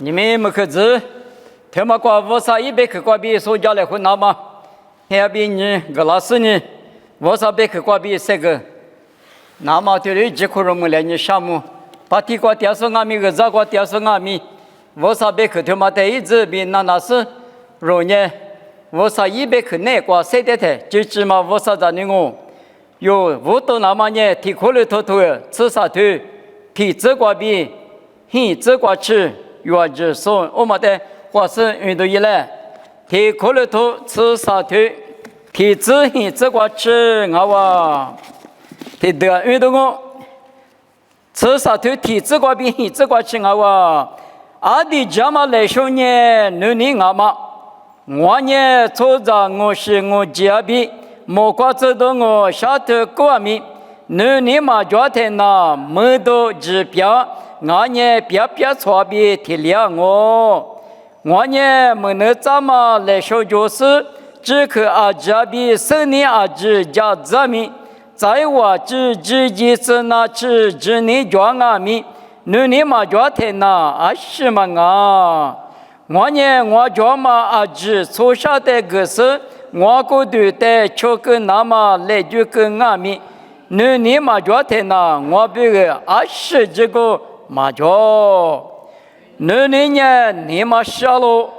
你们没可知，他们瓜我啥一百克瓜比所家来混拿吗？还比你个老师呢？我啥百克瓜比三个，那么对于这块儿我来你项目，把地瓜掉上阿米个杂瓜掉上阿米，我啥百克他妈的一直比那是，容易，我啥一百克内瓜三点台，就起码我啥在那个。有五多那么呢？提可了头头，吃啥头？提这瓜比，嘿这瓜吃，有只说我们的花生运动一来，提可了头吃啥头？提这嘿这瓜吃我哇，提得运动我吃啥头？提这瓜比嘿这瓜吃我哇，阿弟家嘛来说呢，你我嘛，我呢做着我是我家比。莫挂这东我下头过米，你嘛昨天那没到指标，我呢别错别体谅我呢没能怎么来说就是只可阿家比生年阿只家子米，在我只己是那只你装阿米，你嘛昨天那阿什么啊？我呢我昨嘛阿只所下的个是。我过对待巧克那么来就跟阿米，你嘛昨天呐，我别个20这个嘛着，你呢你嘛下喽，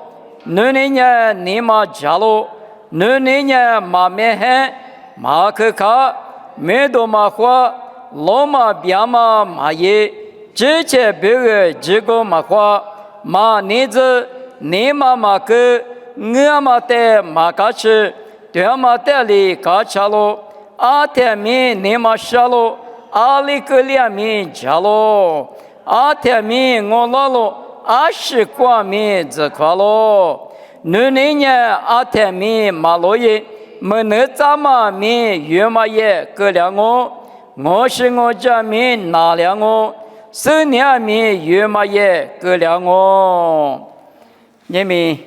你呢你嘛加喽，你呢嘛没很嘛可卡，没多嘛花，老嘛别嘛也，之前别个这个嘛花，嘛你这你嘛个。我嘛在马嘎吃，对嘛在里嘎吃喽，阿天米你嘛吃喽，阿里个两米加喽，阿天米我老喽，20块米这块喽，你呢阿天米马罗耶，没能咋嘛米原嘛也个两我是我家米哪两10年米原嘛也个两你们。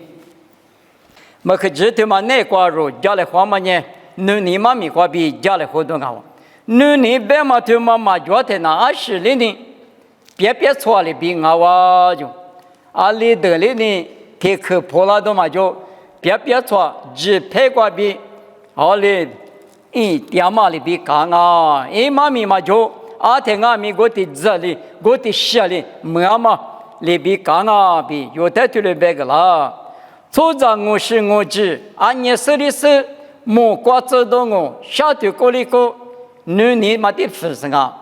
没可知道嘛？那瓜肉家里花嘛呢？你妈咪瓜比家里活动好。你别嘛对嘛觉得那20年，别错了比我哇就，阿里得里呢，提克破了都嘛就别错，只配瓜比，好嘞，点嘛里比干啊，妈咪嘛就阿天阿咪我的这里，我的下里没嘛里比干啊比，有的就里别个啦。做着我是我知，俺也是的是，莫挂这东我下头过里过，你嘛的不是啊？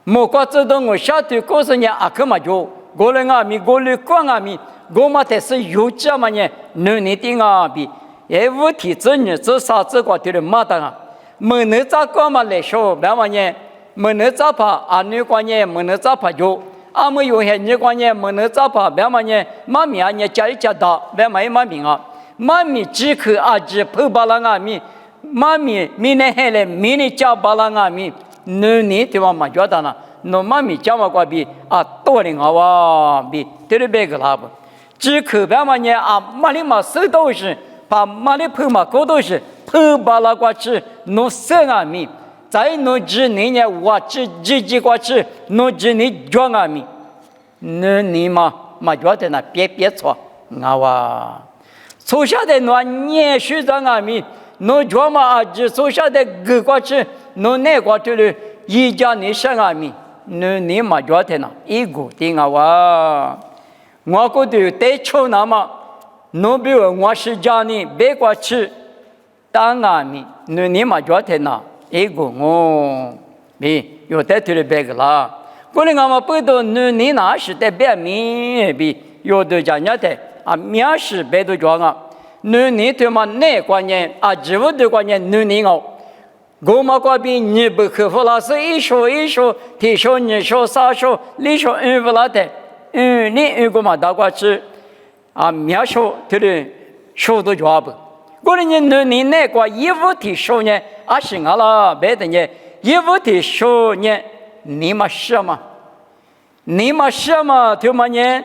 莫挂这东我下头过是呢，阿克嘛就过来阿米过来光阿米，我嘛的是有家嘛呢，你的阿比，无体子女这啥子瓜的嘛的啊？没能咋个嘛来说，别嘛呢？没能咋怕阿女瓜呢？没能咋怕就。阿没有些你关键没能咋办？别嘛呢？妈咪啊，你家里家大，别嘛妈咪啊，妈咪只可阿只破巴拉阿咪，妈咪明年还来，明年家巴拉阿咪，你对吧嘛？觉得呢？那妈咪家嘛瓜比啊多的啊哇比，对不对个啦不？只可别嘛呢？啊妈里嘛手都是，把妈里破嘛高都是破巴拉瓜吃，弄生阿咪。在侬只你呢，我只瓜吃，侬只你装阿米，你嘛觉得那别错，我哇，从下的侬也是装阿米，侬装嘛啊只从下的个瓜吃，侬那瓜吃了，一家你生阿米，你嘛觉得那一个的我哇，我觉得对错那么，侬比如我是家你别瓜吃，当阿米，你嘛觉得那。一个比有的对了别个啦，过来我们不都你那是在别米比有的讲伢的啊，面是别都讲啊，你对嘛那观念啊，只有的观念你哦，我们这边你不克服了，是一说，提说你说啥说，你说不啦的，你我们大家是啊，面说对了，说都讲不。过来你那个衣服提说呢，啊是我啦，别的呢，衣服提说呢，你嘛什么？对嘛呢？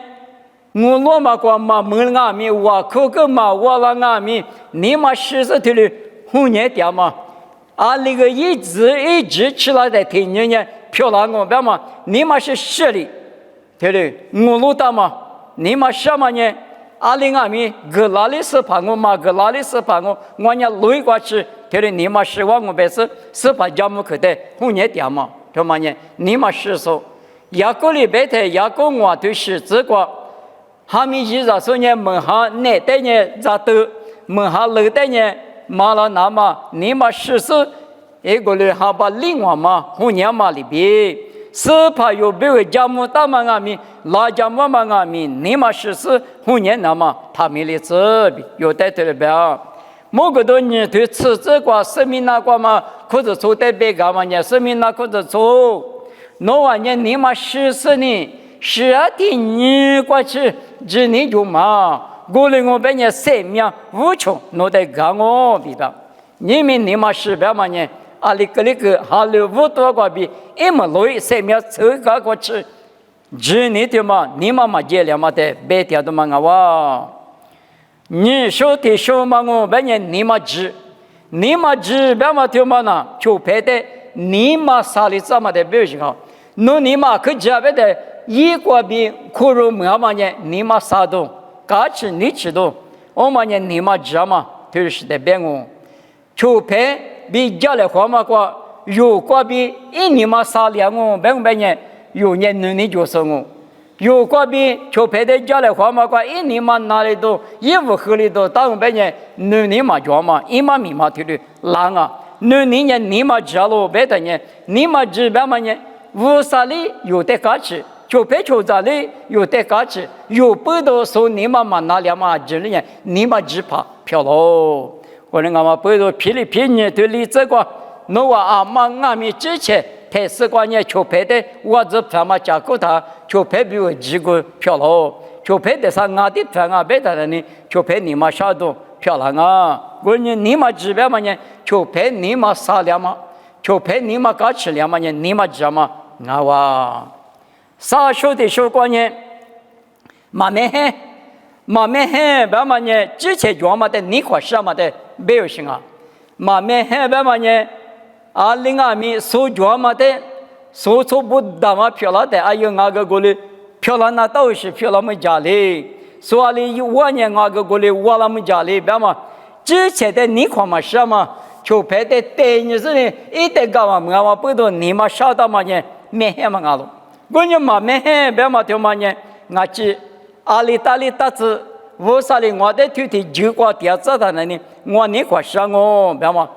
我罗马过嘛门阿米，我可个嘛我啦阿米，你嘛是对了，红年掉嘛，啊那个一直起来的天年漂亮我别嘛，你嘛是实力，对了，我罗大嘛，你嘛什么呢？阿里阿米格拉里斯帕我嘛格拉里斯帕我家累过去，他说你嘛希望我别是把家母可得红年点嘛，他嘛呢？你嘛是说，雅各里别的雅各我对是这个，哈米伊咋说呢？门下内代呢咋得？门下楼代呢？马拉那嘛，你嘛是说，一个人还把另外嘛红年嘛里边。是怕有别个家母大嘛阿米，拉家母嘛阿米，你嘛是红年那么他们的这边有带头的表，某个多年对吃这个生命那个嘛，或者做代别个嘛呢，生命那或者做，那玩意你嘛是呢，12天过去，今年就嘛，过了我别呢生命无穷，我得干我比吧，你嘛是别嘛呢？阿里个哈里乌多个比一么累，生命这个过去，只你的嘛，你嘛接了嘛的，别条的嘛哇，你说的说嘛我别人你嘛知别嘛的嘛呢，就别的你嘛啥里怎么的别行啊，那你嘛可加别的一个比苦肉嘛嘛呢，你嘛啥都，嘎吃你吃都，我嘛呢你嘛知嘛，就是的别我，就别。比家里话嘛个，有个比一年嘛3两我，别呢，有年你就是我，有个比就陪在家里话嘛个，一年嘛哪里都衣服合里都，当别呢，你嘛做嘛，一嘛米嘛对的，懒啊，你嘛知道别的呢，你嘛知别嘛呢，无啥里有得价值，就陪就这里有得价值，有不多说你嘛哪两嘛知呢，你嘛只怕飘喽。我们阿妈不是批里批你对你这个，那我阿妈阿咪之前台式观念就拍的，我这他妈加过他，就拍比我几个漂亮，就拍的上俺的团啊，别的人呢，就拍你妈啥都漂亮啊。我你妈这边嘛呢，就拍你妈啥两嘛，就拍你妈嘎吃两嘛呢，你妈知道嘛？啊哇，啥说的说观念，慢慢嘿。马面黑白嘛呢？之前讲嘛的，你可是嘛的没有行啊。马面黑白嘛呢？阿里阿米所讲嘛的，所不打嘛漂亮的，哎呦那个过来漂亮那都是漂亮么家里，所以我呢那个过来我那么家里白嘛。之前的你可嘛是嘛？就拍的对你是呢，一点干嘛嘛不懂你嘛晓得嘛呢？面黑嘛阿罗，我呢嘛面黑白嘛就嘛呢，我去。阿里达里达子，我啥哩？我的腿的就挂吊子的那里，我你快上我，别嘛？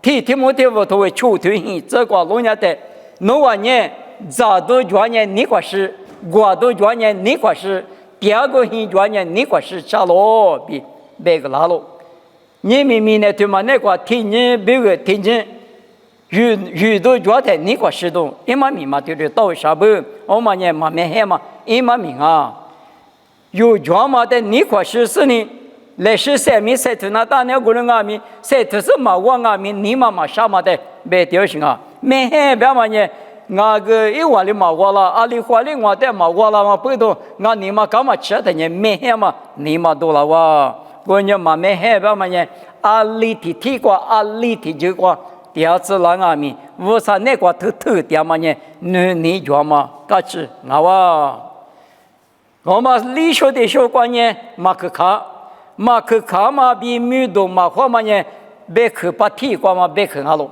提莫提我都会出腿hin，这个老人的，那玩意咋都专业你快是，我都专业你快是，第二个hin专业你快是下落比别个拉路，你明明呢对嘛？那个听你别个听见，遇到状态你快是都，一嘛明嘛对对到啥不？我嘛呢嘛没黑嘛，一嘛明啊。有讲嘛的，你可是呢？来是三米三头那大那个人阿米，三头是嘛我阿米，你嘛啥嘛的没掉行啊？没黑别嘛呢？那个一碗里嘛我了，阿里花里我的嘛我了嘛不多，那你嘛干嘛吃的呢？没黑嘛，你嘛多了哇！我呢嘛没黑别嘛呢？阿里提过，阿里提就过，第二次来阿米，我啥那个头点嘛呢？你讲嘛，干吃我哇！我们理学的学观念，马克卡嘛比米多嘛话嘛呢，别去把提过嘛别去阿罗，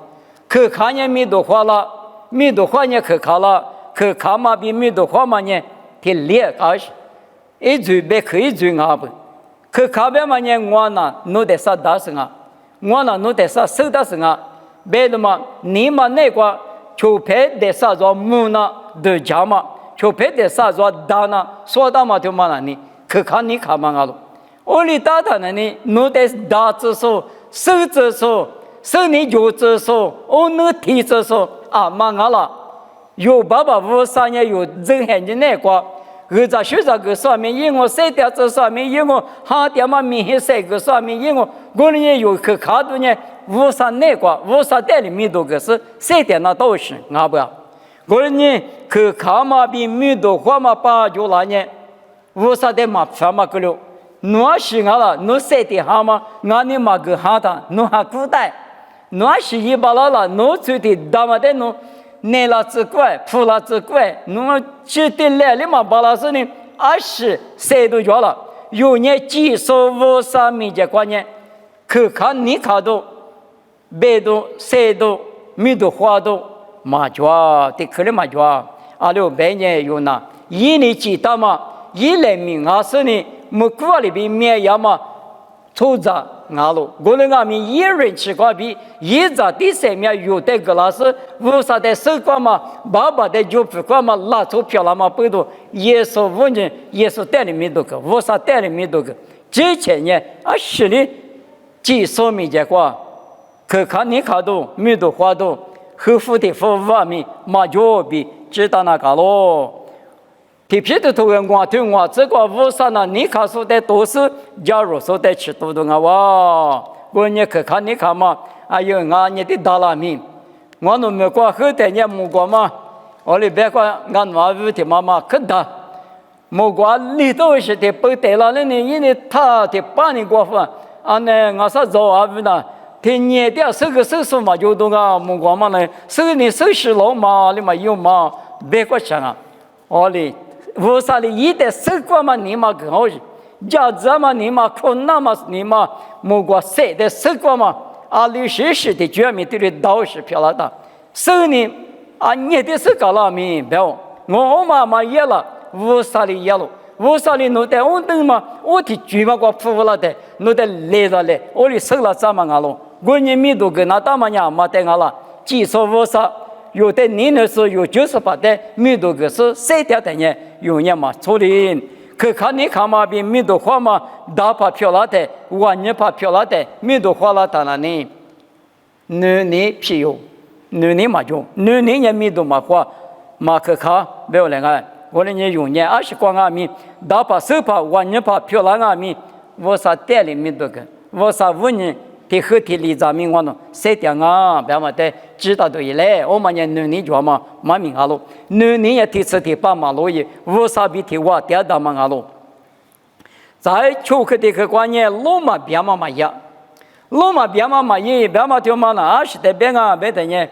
去看呢米多话了，米多话呢去看了，去看嘛比米多话嘛呢，提裂开始，一嘴别去一嘴阿不，去看别嘛呢我呢弄得啥大事啊，我呢弄得啥手大事啊，别的嘛你嘛那个就别的啥做木呢的家嘛。就别的啥说大呢，说大嘛就嘛那里，去看你看嘛阿罗，我里大他那里，弄得大之手，手之手，手你脚之手，我能提之手啊嘛阿拉，有爸爸无啥呢？有人很的那个，儿子学这个上面因我谁掉这上面因我哈掉嘛明显谁个上面因我呢有去看到呢，无啥那个，无啥带里面多个是谁掉那都是阿不要。我呢，去看嘛比米多话嘛把就来呢，我啥的嘛啥嘛个了，我是俺了，我谁的哈嘛，俺你嘛个哈他，我还古代，我是一把了，我做的大嘛的我，奶了只怪，铺了只怪，我吃的来了嘛把了是呢， 20岁都着了，有年几手无啥米节观念，可看你看到百度、谁都、米都花都马脚的可能马脚，600年有那一年几大嘛，一来名是呢，没过里边面呀嘛，抽着。我们阿弥一人吃瓜比一扎第三面有的个老师，无啥的手瓜嘛，爸爸的就不瓜嘛，拉钞票了嘛，不多，耶稣无人，耶稣带里面多个，无啥带里面多个，之前呢，10里几少米的瓜，可看你看到米多花多，后付的付外面马脚比知道那个咯。皮皮的头我对我这个无啥呢？你看说的都是假如说的吃多的哇，我你去看你看嘛，你的大拉米，我那没过后头你没过嘛，我里别过俺娃屋的妈妈可大，没过里头是的不得了，因为他的把你过分，我说走啊不呢。天年的这个手术嘛，就都没过嘛呢，手你手是老嘛，你嘛有嘛，别过想啊，我里。为啥哩？一代生活嘛，你嘛更好，家子嘛，你嘛困难嘛，你嘛莫过谁的生活嘛？60的居民对你倒是漂亮的，手呢你的是搞了明白？我妈妈也了，为啥哩也了？为啥哩弄得我等嘛？我的居嘛个服了的，弄得累了嘞，我的手了怎么样了？我年米都跟那大妈娘没得我了，技术为啥？有的年的时候有98的，米多个是3条的呢，有年嘛处理。可看你看嘛，比米多花嘛，大把漂亮的，晚年把漂亮的，米多花了当然呢，女年皮油，女年嘛就，女年也米多嘛花，嘛可看没有那个，我那年有年20光阿米，大把手把晚年把漂亮阿米，我啥带里米多个，我啥5年。ที่คือที่ลีจามิงวันเสียงแบบว่าแต่จิตตัวอีเล่โอ้มันยังนี่จัวมามิงฮัลโหลนี่ยังที่สุดที่ป้ามาโลยวัวซาบิที่ว่าเดียดามังฮัลโหล在秋克的个观念，罗马别嘛嘛呀，罗马别嘛嘛耶，别嘛就嘛那是的别啊别的呢，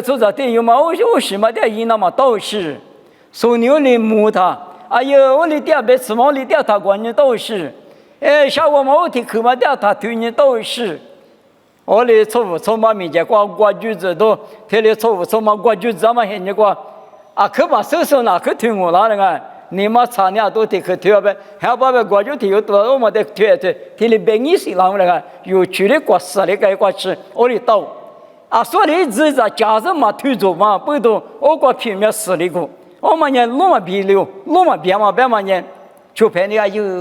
做着的有嘛我什么的伊那么都是，所以你木他，我里点别什么里点他观念都是。像我们我听口嘛的，他对你都是，我哩错嘛面前过句子都，他哩错嘛过句子嘛现你过，可把手拿去听我那个，你嘛差点都得去听呗，还把别过句听有多，我们得听，他哩别你是啷个那个，有去的过死的个过吃，我哩到，说的只是家人嘛推着嘛，不都我过平面死的个，我们人路嘛别溜，路嘛别嘛人。就陪你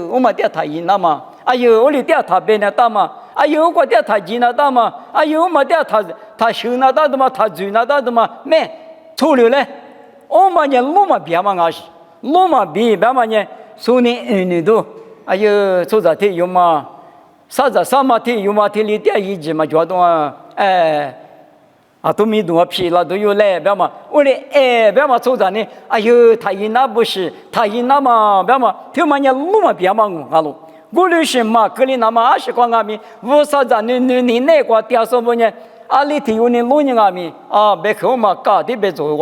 我们点他赢了嘛？我里点他别那大嘛？我点他赢了大嘛？我们点他修那大的嘛？他追那大的嘛？没错了嘞！我们人路嘛别嘛是，路嘛别嘛人，所以你都做着天有嘛？啥嘛天有嘛？天里点一直嘛觉得都没多皮了，都有来，别嘛，我哩别嘛做着呢，他赢那不是，他赢那嘛，别嘛，听嘛人路嘛别嘛我我哩是嘛，可哩那么20光阿米，我啥子你那个第二什么呢？里头有你路人阿米别口嘛，搞的别做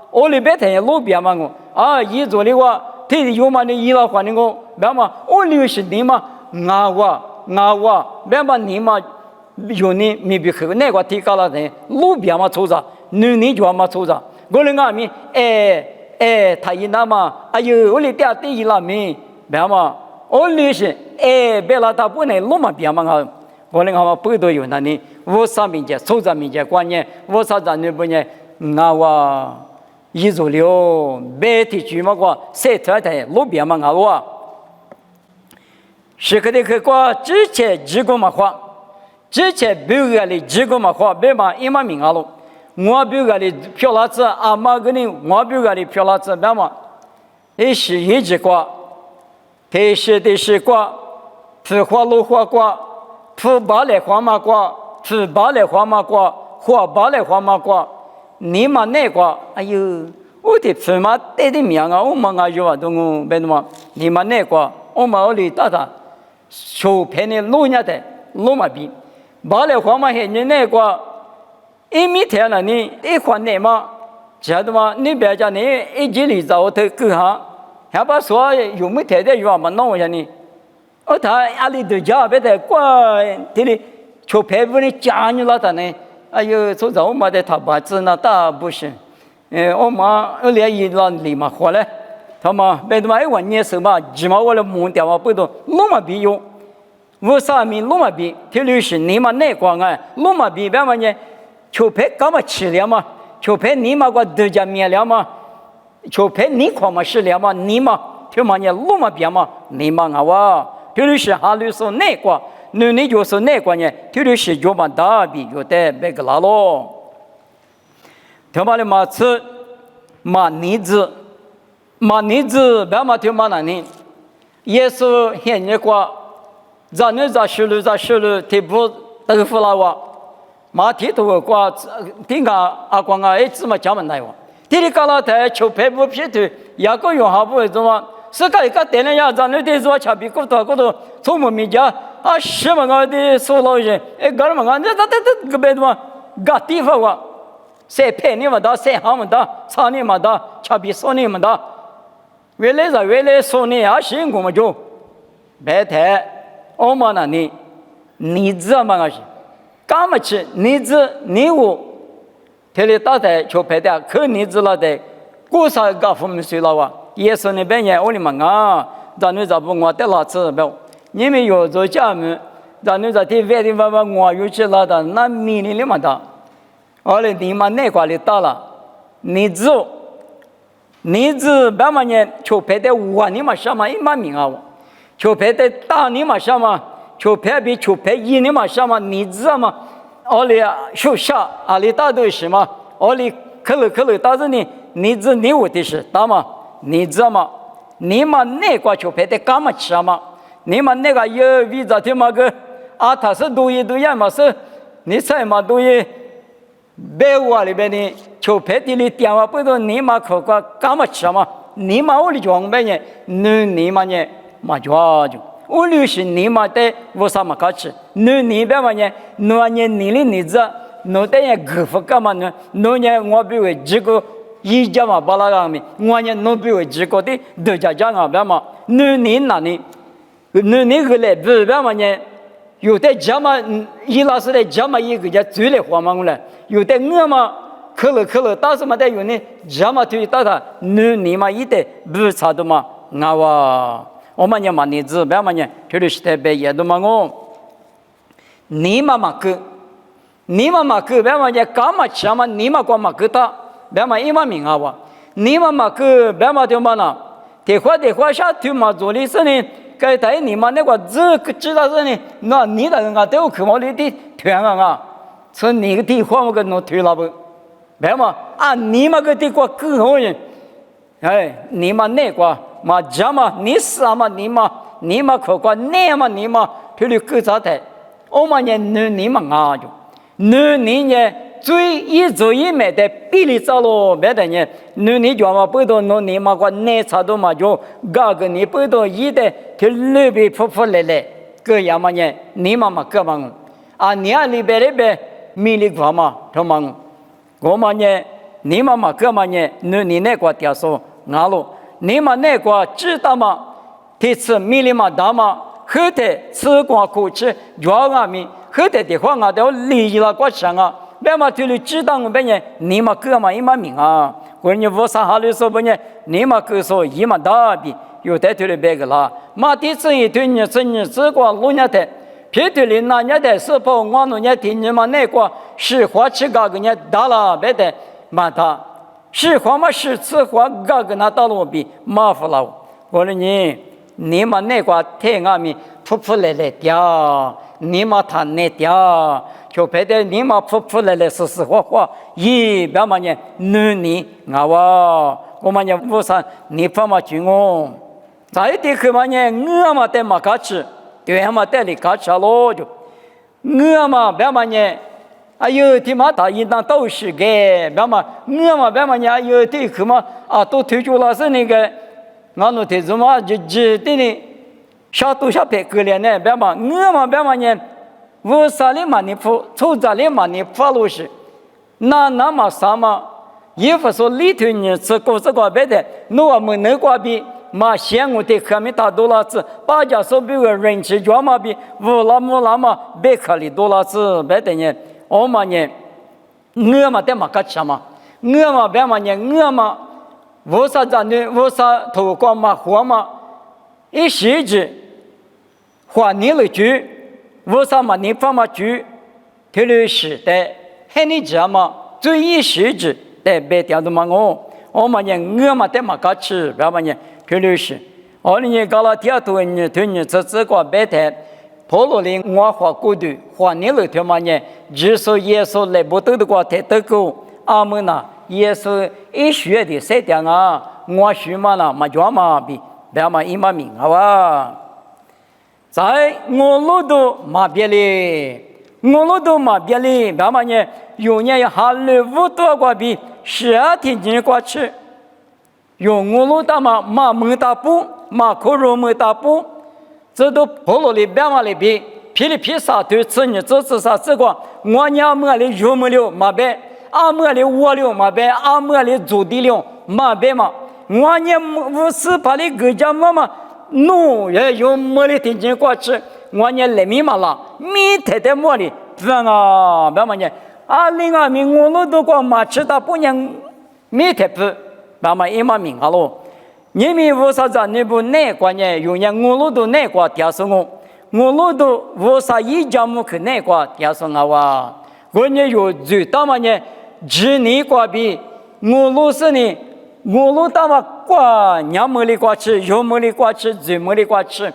我哩别听路别嘛我，一做的话，天有嘛你一老换的我，别嘛，我哩是你嘛，我，别嘛你嘛。有你没别去那个提高了的路边嘛抽着，你就嘛抽着，我那个米他一那嘛，我哩点第一了米，别嘛，我哩是别了他不能路嘛边嘛好，我那个嘛不都有那里，我上面节抽着面节观念，我啥子你不呢？我一做了，别提句嘛个，谁特的路边嘛好是个的去过之前几个嘛话。之前别个哩几个嘛话别嘛一嘛名了，我别个哩漂亮子阿妈跟你我别个哩漂亮子别嘛，是一直过，他是过，不花路花过，不把来花嘛过，不把来花嘛过，花把来花嘛过，你嘛那个我的父妈带的名我嘛有啊，都我别的嘛，你嘛那个我嘛我哩大手陪你路人的路嘛比。把来花嘛现在那个，每天了你一换内嘛，晓得吗？你别讲你一几里找我头够哈，还把说有没太太有嘛弄一下呢？他阿里头家别的过这里就陪不你家你了的呢？哎呦，从早嘛的他把子那大不行，我妈连一老里嘛活嘞，他嘛别的嘛一晚年手嘛，几毛我来摸掉嘛不多，弄嘛比用，我啥米弄嘛比，这里是你嘛内光啊，弄嘛比别嘛呢，就陪干嘛吃了嘛，就陪你嘛个头家面了嘛，就陪你看嘛吃了嘛，你嘛就嘛呢弄嘛比嘛，你嘛啊哇。这里是哈律说内瓜，你就是内瓜呢，这里是就把大比有的别个拉喽。他妈的马吃马尼子，别嘛就马哪呢？耶稣现在瓜，咱那咱修路，提不豆腐拉哇，马提头瓜，听个阿光啊，一直嘛讲门来哇，这里搞了台球拍不皮头，也个用下不会做嘛。是个一个电人呀，咱那得说吃比骨头，从我们家啊，什么个的说老人，干什么个？这个别的嘛，个地方哇，谁骗你们的，谁喊们的，操你们的，吃比说你们的，原来说你啊，辛苦么就，别太，我们那你知嘛个是，干么去？你我，这里打的就拍的，可你知了的，过啥个父母睡了哇？耶稣那边也我的嘛啊，咱们这不我得了吃不？你们有做家门，咱们这地外地爸爸我有去了的，那米里嘛的，后来你嘛那块里到了，你知别嘛呢？就拍的我你嘛什么一嘛名啊？就拍的大你嘛什么？就拍一你嘛什么？你知道吗？后来手下阿里大都是嘛？后来可了，但是呢，你知你我的是大嘛？你知道吗？你们那个就拍的干嘛吃嘛？你们那个有为啥的嘛个啊？他是都样嘛是？你猜嘛都有白话里边的就拍的里电话不都你们可干嘛吃嘛？你们屋里装备呢？你们呢？嘛就屋里是你们的为啥嘛搞吃？你边嘛呢？你知道？你的也够不干嘛呢？你我比如这个。一家嘛巴拉个米，我呢弄比为几个的都家啊，别嘛，你哪里个来不别嘛呢？有的家嘛，伊拉是的家嘛，一个家最来花嘛了，有的我嘛，可了，但是嘛的有呢，家嘛对到他，你嘛一的不差的嘛，我们呢嘛你知别嘛呢？这里是特别严的嘛我，你嘛个别嘛呢？干嘛吃嘛？你嘛干嘛个他？别嘛一嘛名啊哇，你嘛个别嘛就嘛呢，得花下头嘛做的事呢，该在你嘛那个这个知道是呢，那你的人啊都去往里的团啊，从你个地方我个弄推了不，别嘛啊你嘛个地方更好人，你嘛那个嘛家嘛你是嘛你嘛可管那嘛你嘛推的更咋的，我嘛呢你嘛啊就，你呢。最一买的比例早了，别的呢，你叫嘛不多，你嘛个奶茶都嘛就，个你不多一的，就那边扑来，个样嘛呢，你嘛个嘛，啊你啊里边米里瓜嘛，他嘛，我嘛呢，你嘛个嘛呢，你那个掉说俺喽，你嘛那个知道嘛，这次米里嘛大嘛，后头吃光苦吃，药啊米，后头的话俺都利益了过上啊。别嘛对你知道我别呢，你嘛个嘛一嘛名啊，或者你无啥好的说不呢？你嘛个说一嘛大比，有的对你别个啦，嘛第次一对你只管路年的，别对你那年的是否我那年听你嘛那个是花吃个个年大了别的嘛他，是花嘛是吃花个个那大了比麻烦了，或者你嘛那个天阿米扑来掉，你嘛他那掉。就别的你嘛扑来实话，一别嘛呢，你哇，我嘛呢无啥，你不嘛军哦，再一点去嘛呢，我嘛得嘛搞吃，对嘛得里搞吃咯就，我嘛别嘛呢，哎呦，他妈大应当都是个，别嘛，我嘛别嘛呢，哎呦，对去嘛啊，都退休了是那个，俺那退休嘛就的呢，小白个了呢，别嘛，我嘛别嘛呢。我啥里嘛你不，从这里嘛你不路是，那嘛啥嘛，也不说里头你吃过这个别的，我们那个比嘛先我的可米达多拉子，巴家手比个人气专嘛比乌拉姆拉嘛贝克里多拉子别的呢，我嘛呢，我嘛得嘛个吃嘛，我嘛别嘛呢，我嘛我啥子呢？我啥头光嘛活嘛，一时子花你了句，我啥嘛你放嘛句，特别是的，很你知嘛，最一时子的别掉的嘛我嘛呢，我嘛得嘛个吃，别嘛呢，特别是，我呢搞了第二头呢，对呢，这个别的。陀罗林我花过度，花你了他妈呢？只说耶稣来不得的话，太得够。阿门呐！耶稣一学的谁讲啊？我学嘛啦，嘛教嘛比，别嘛一嘛明好吧？在我路都嘛别哩，我路都嘛别哩，别嘛呢？有年哈路五多个比10天前过去，用我路大嘛没大步，嘛可容没大步。这都婆罗里边嘛里边，噼里噼沙对此你这啥这个，我娘么里肉么了嘛呗，阿么里我了嘛呗，阿么里做的了嘛呗嘛，我娘我是把你个家妈妈弄也有么里听见过去，我娘来米嘛啦，米太太么里，这样啊，别嘛呢，啊另外米我老多个嘛吃到不娘米太不，别嘛一嘛命啊喽。你们为啥子你不难过呢？有人我路都难过，第二我路都为啥一家母去难过？第二我哇，我呢有最大嘛呢？只你过比我路是呢，我路大嘛过娘没里过去，有没里过去，最没里过去，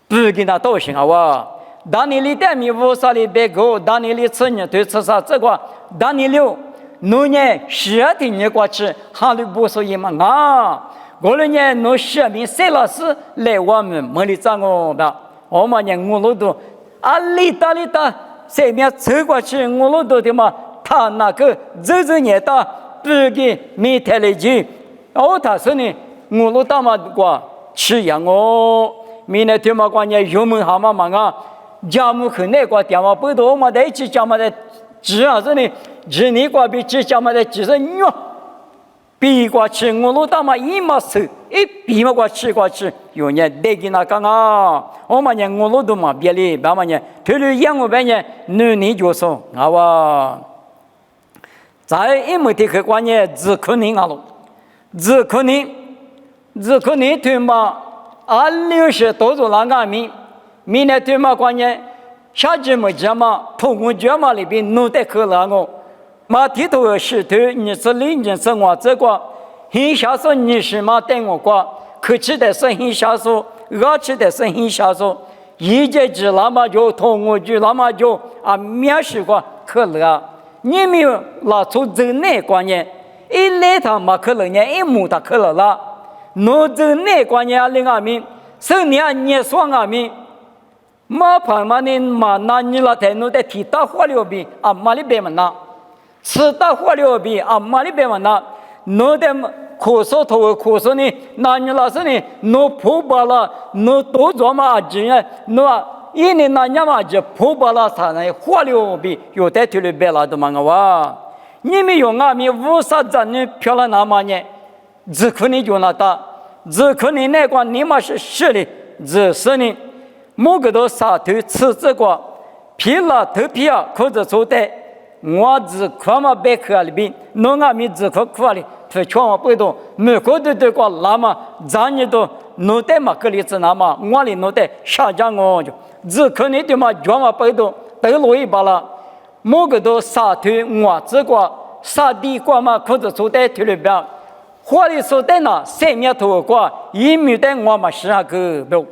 不给他都行啊哇！当你里带米为啥里别个？当你里吃呢对吃啥这个？当你留农年10天你过去，哈里不说一嘛啊？我们呢，弄学名谁老师来我们没里找我吧？我们呢，我路都啊里达，谁面走过去，我路都的嘛，他那个走年大，不给没太来去。哦，他说呢，我路大嘛过吃羊哦，明天他妈关键油门好嘛啊，家母很那个电话不多，我们在一起家嘛在吃啊，是呢，吃你过比吃家嘛在吃是牛。比过去，我路大嘛一嘛手，一比嘛过去，有人得给那讲啊，我们呢我路都嘛别哩，别嘛呢，特别养我别呢，你就说啊哇，在一门的客观呢，只可能啊喽，只可能对嘛，60多少那个明年对嘛关呢，下季么讲嘛，通过讲嘛里边弄得可了我。马提头是头，你是领人生活这个，很下手你是嘛等我过，客气的是很下手，客气的是很下手，一节只那么就通我就那么就啊面试过可乐，你没有拿出这内观念，一来他嘛可乐呢，一木他可乐了，拿这内观念另外面，是你说外面，马旁嘛你嘛拿你那台弄的提大火了比啊马里边嘛拿。吃大火了比啊马里边嘛那，弄的咳嗽呢，那你老是呢，弄破巴了，弄多做嘛子呀，弄一年那年嘛就破巴了啥呢？火了比有的头里别了都嘛个哇，你们用啊米五啥子呢？漂亮那么呢？只可能就那大，只可能那个你嘛是实的，只是呢，某个都啥头吃这个，皮了头皮啊，可是做的。我只看嘛别克里边，弄啊米只看苦里，他劝我不懂，没过的这个那么，咱你都弄得嘛个里子那么，我里弄得下降我就，只可能的嘛劝我不懂，都落一把了，某个都杀头我这个杀地瓜嘛，可是做的头里边，火里说的那3面头瓜，1米的我嘛是那个不，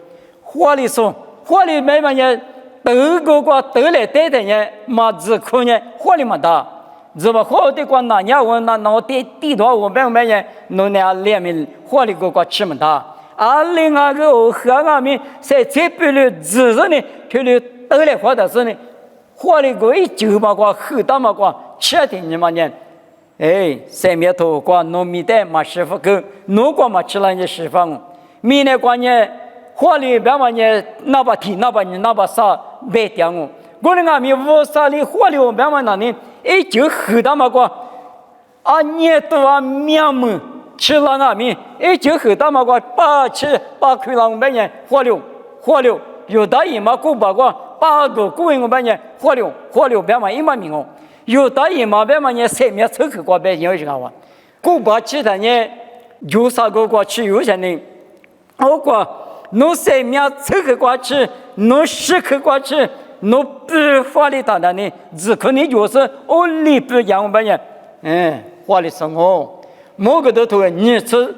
火里没嘛也。德国个德来对的呢，嘛只可呢火力嘛大，是吧？火的个那年我那地头我们呢，弄那两面火力个吃嘛大，另外个河岸面在这边的只是呢，就是德来火的是呢，火力个一9嘛个很大嘛个吃的你嘛呢，3面头个农民的嘛师傅个，农个嘛吃了你师傅，明年过年。火里边嘛呢，那把提那把啥别掉我，我那米五啥里火里边嘛那呢，就很大嘛个，年多面目吃了俺们一就和他们个把亏了我们人活了，有大姨妈过把个把多过我们人活了，别嘛一嘛命哦，有大姨妈别嘛人生命凑合过别有这个话，过把其他人有啥个过去有些人，我过侬生命凑合过去，侬适合过去。侬不法律当然呢，只可能就是我里不养我们人，法律生活，某个都头你吃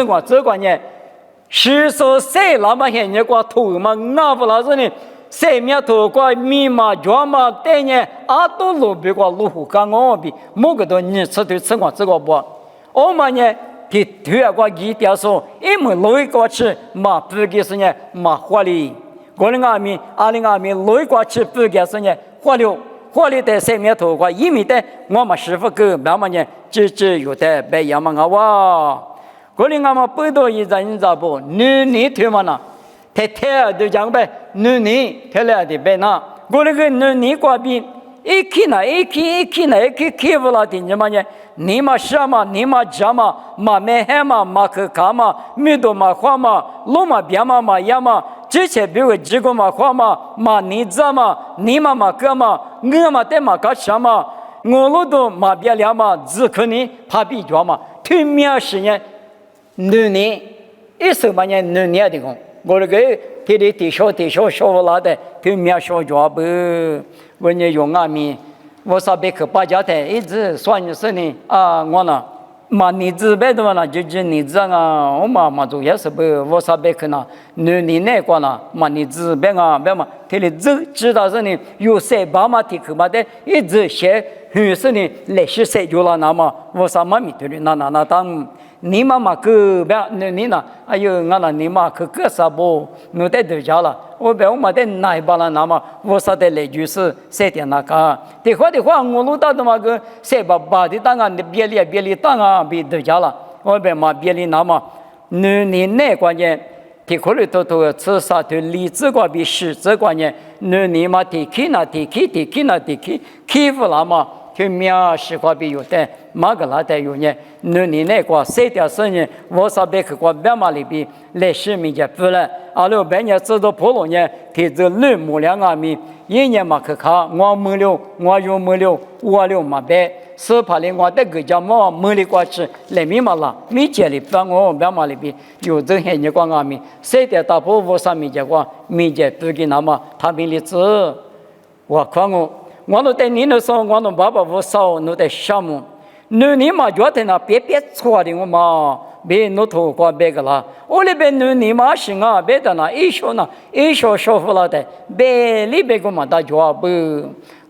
光这个呢，是说谁那么些人过头嘛，那不老是呢，谁面头过密码脚嘛，对呢，都路比过路虎干我比，某个都你吃光这个不，我们呢，给头过一条说，一门路过去嘛，不给是呢嘛法律。2020累过去不给是呢，活了在生命头过，因为的我们师傅个慢慢呢，有的白样嘛哇，2020不多一人咋不？你推嘛呢？太都讲呗，你太来的呗那，我那个你过比。一起不了的，你嘛呢？你嘛什么？你嘛什么？嘛没海嘛？嘛可卡嘛？没多嘛花嘛？路嘛边嘛呀嘛？之前比如几个嘛花嘛？嘛你怎么？你嘛个嘛？我嘛得嘛干什么？我路都嘛别了嘛？只可能怕比较嘛？对面是呢，你一手嘛呢？你的工，我那个弟兄说不拉的，对面说脚不？我呢用俺们，我说别去把家的，一直算你是呢我呢，嘛你自别的嘛，就你这啊，我嘛做也是不，我说别去呢，你那个呢，嘛你自别别嘛，他的知道是呢，有谁爸妈提去嘛的，一直写，是呢，来是谁就了那么，我说妈咪对的，那当。你妈妈个别你呢？哎呦，俺那你妈可啥不？侬得对家了，我别我没得哪把了那么，我说的来就是谁的那个？的话，我路到的嘛个谁把的当啊，你别离当啊，别对家了，我别嘛别离那么，你那关键，的可能都吃啥的理智关比实质关键，你嘛提起欺负那么。去面试过比有的，马个拉的有呢，你那个谁的生意，我说别去过别嘛里边来市民家不了，了别人知道普通呢，提着2亩2阿米，一年嘛去看，我没了，我了嘛别，是怕的我的个家嘛没里过去，来米嘛啦，米家里帮我别嘛里边有这些人讲阿米，谁的大婆我上米家过，米家不给那么他们里子，我看我都对你那时候，我都爸爸我少，我得想么？你嘛觉得那别错的我嘛，别弄头过别个啦。我那边你嘛行啊，别的那一说说服了的，别里边个嘛大家不。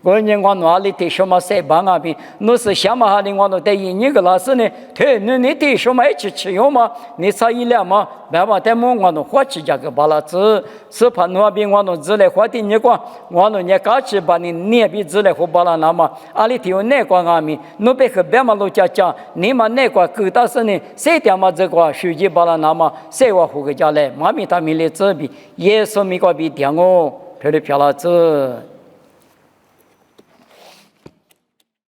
我人我哪里对什么谁帮啊？边那是想嘛哈的，我都对你个老师呢，对你对什么一起吃药嘛？你吃一两嘛？别嘛对么？我都花起价个巴拉子，是怕那边我都之类花的你讲，我都你搞起把你那边之类花巴拉那么，阿里头那个阿米，那边和别嘛都讲，你嘛那个够大是呢？谁点嘛这个手机巴拉那么，谁话胡个家来？妈咪他们来这边，也是美国比点哦，漂亮子。